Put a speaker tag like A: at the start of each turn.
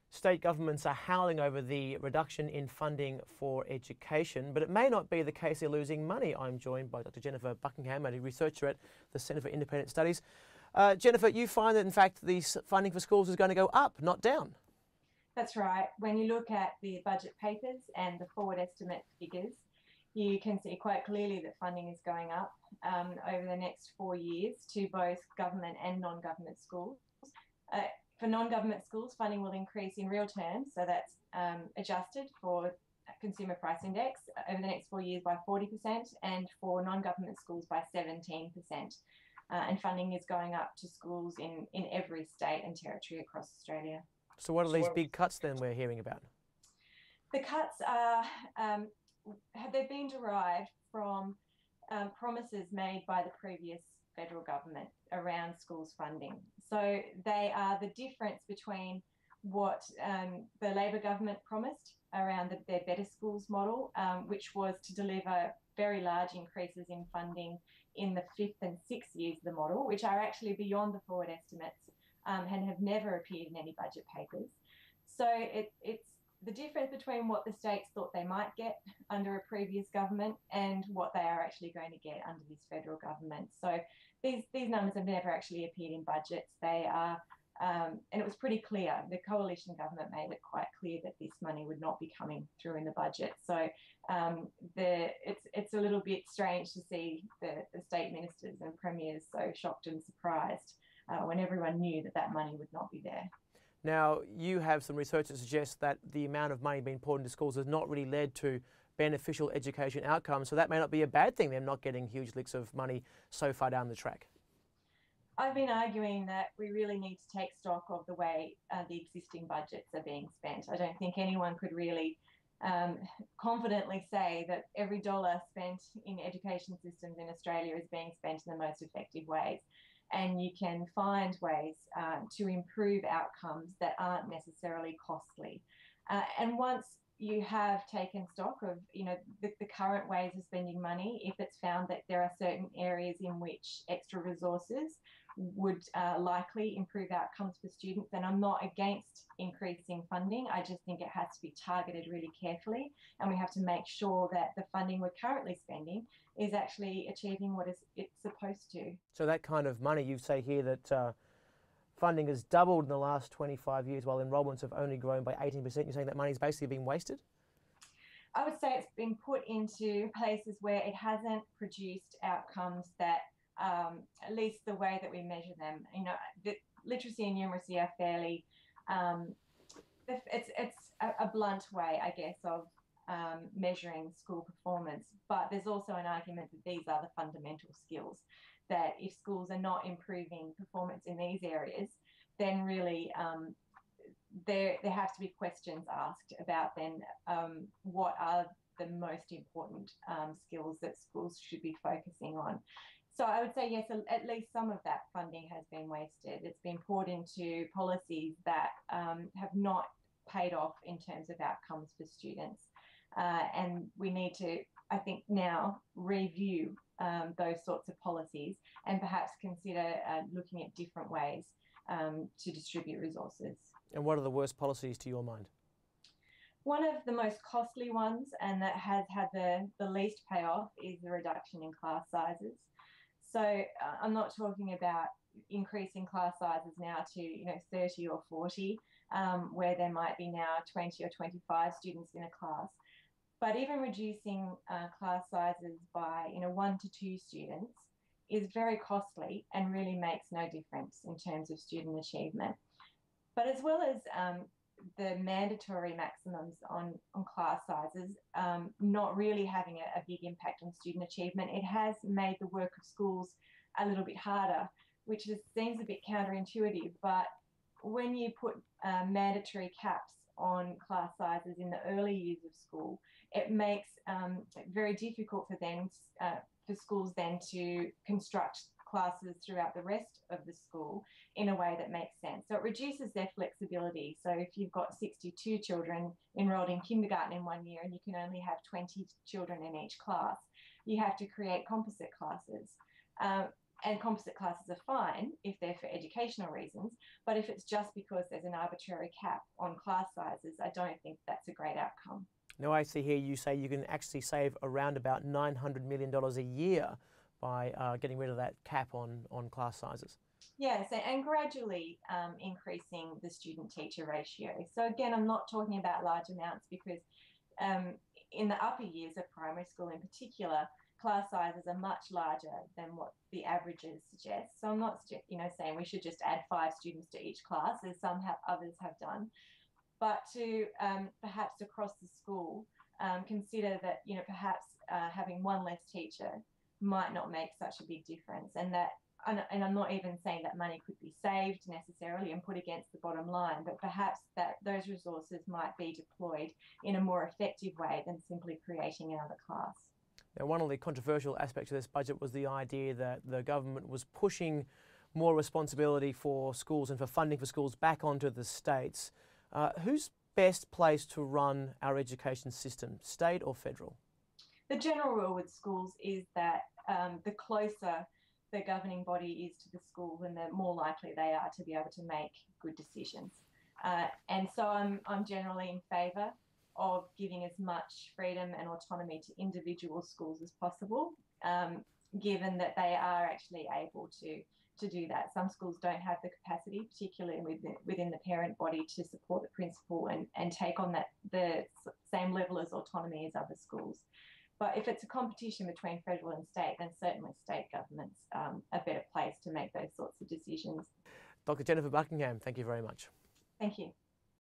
A: State governments are howling over the reduction in funding for education, but it may not be the case they're losing money. I'm joined by Dr. Jennifer Buckingham, a researcher at the Centre for Independent Studies. Jennifer, you find that in fact the funding for schools is going to go up, not down.
B: That's right. When you look at the budget papers and the forward estimate figures, you can see quite clearly that funding is going up over the next 4 years to both government and non-government schools. For non-government schools, funding will increase in real terms, so that's adjusted for consumer price index over the next 4 years by 40%, and for non-government schools by 17%. And funding is going up to schools in every state and territory across Australia.
A: So what are these big cuts then we're hearing about?
B: The cuts are they've been derived from promises made by the previous federal government around schools funding. So they are the difference between what the Labor government promised around their Better Schools model, which was to deliver very large increases in funding in the 5th and 6th years of the model, which are actually beyond the forward estimates and have never appeared in any budget papers. So it's the difference between what the states thought they might get under a previous government and what they are actually going to get under this federal government. So these numbers have never actually appeared in budgets. They are, and it was pretty clear. The coalition government made it quite clear that this money would not be coming through in the budget. So it's a little bit strange to see the state ministers and premiers so shocked and surprised when everyone knew that that money would not be there.
A: Now, you have some research that suggests that the amount of money being poured into schools has not really led to beneficial education outcomes, so that may not be a bad thing, them not getting huge licks of money so far down the track.
B: I've been arguing that we really need to take stock of the way the existing budgets are being spent. I don't think anyone could really confidently say that every dollar spent in education systems in Australia is being spent in the most effective ways. And you can find ways to improve outcomes that aren't necessarily costly. And once you have taken stock of, the current ways of spending money, if it's found that there are certain areas in which extra resources would likely improve outcomes for students, then I'm not against increasing funding. I just think it has to be targeted really carefully, and we have to make sure that the funding we're currently spending is actually achieving what it's supposed to.
A: So that kind of money, you say here that funding has doubled in the last 25 years while enrolments have only grown by 18%. You're saying that money's basically been wasted?
B: I would say it's been put into places where it hasn't produced outcomes that, at least the way that we measure them, the literacy and numeracy are fairly, it's a blunt way, I guess, of measuring school performance. But there's also an argument that these are the fundamental skills, that if schools are not improving performance in these areas, then really there have to be questions asked about then what are the most important skills that schools should be focusing on. So I would say, yes, at least some of that funding has been wasted. It's been poured into policies that have not paid off in terms of outcomes for students. And we need to, I think, now review those sorts of policies and perhaps consider looking at different ways to distribute resources.
A: And what are the worst policies to your mind?
B: One of the most costly ones, and that has had the least payoff, is the reduction in class sizes. So I'm not talking about increasing class sizes now to 30 or 40, where there might be now 20 or 25 students in a class. But even reducing class sizes by 1 to 2 students is very costly and really makes no difference in terms of student achievement. But as well as the mandatory maximums on class sizes not really having a big impact on student achievement, it has made the work of schools a little bit harder, which seems a bit counterintuitive. But when you put mandatory caps on class sizes in the early years of school, it makes it very difficult for schools then to construct classes throughout the rest of the school in a way that makes sense. So it reduces their flexibility. So if you've got 62 children enrolled in kindergarten in 1 year and you can only have 20 children in each class, you have to create composite classes. and composite classes are fine if they're for educational reasons, but if it's just because there's an arbitrary cap on class sizes, I don't think that's a great outcome.
A: Now I see here you say you can actually save around about $900 million a year by getting rid of that cap on class sizes.
B: Yes, and gradually increasing the student-teacher ratio. So again, I'm not talking about large amounts because in the upper years of primary school in particular, class sizes are much larger than what the averages suggest. So I'm not, saying we should just add 5 students to each class, as others have done, but to perhaps across the school consider that perhaps having one less teacher might not make such a big difference, and I'm not even saying that money could be saved necessarily and put against the bottom line, but perhaps that those resources might be deployed in a more effective way than simply creating another class.
A: Now, one of the controversial aspects of this budget was the idea that the government was pushing more responsibility for schools and for funding for schools back onto the states. Who's best placed to run our education system, state or federal?
B: The general rule with schools is that the closer the governing body is to the school, then the more likely they are to be able to make good decisions. And so I'm generally in favour of giving as much freedom and autonomy to individual schools as possible, given that they are actually able to do that. Some schools don't have the capacity, particularly within the parent body, to support the principal and take on the same level as autonomy as other schools. But if it's a competition between federal and state, then certainly state governments are better placed to make those sorts of decisions.
A: Dr. Jennifer Buckingham, thank you very much.
B: Thank you.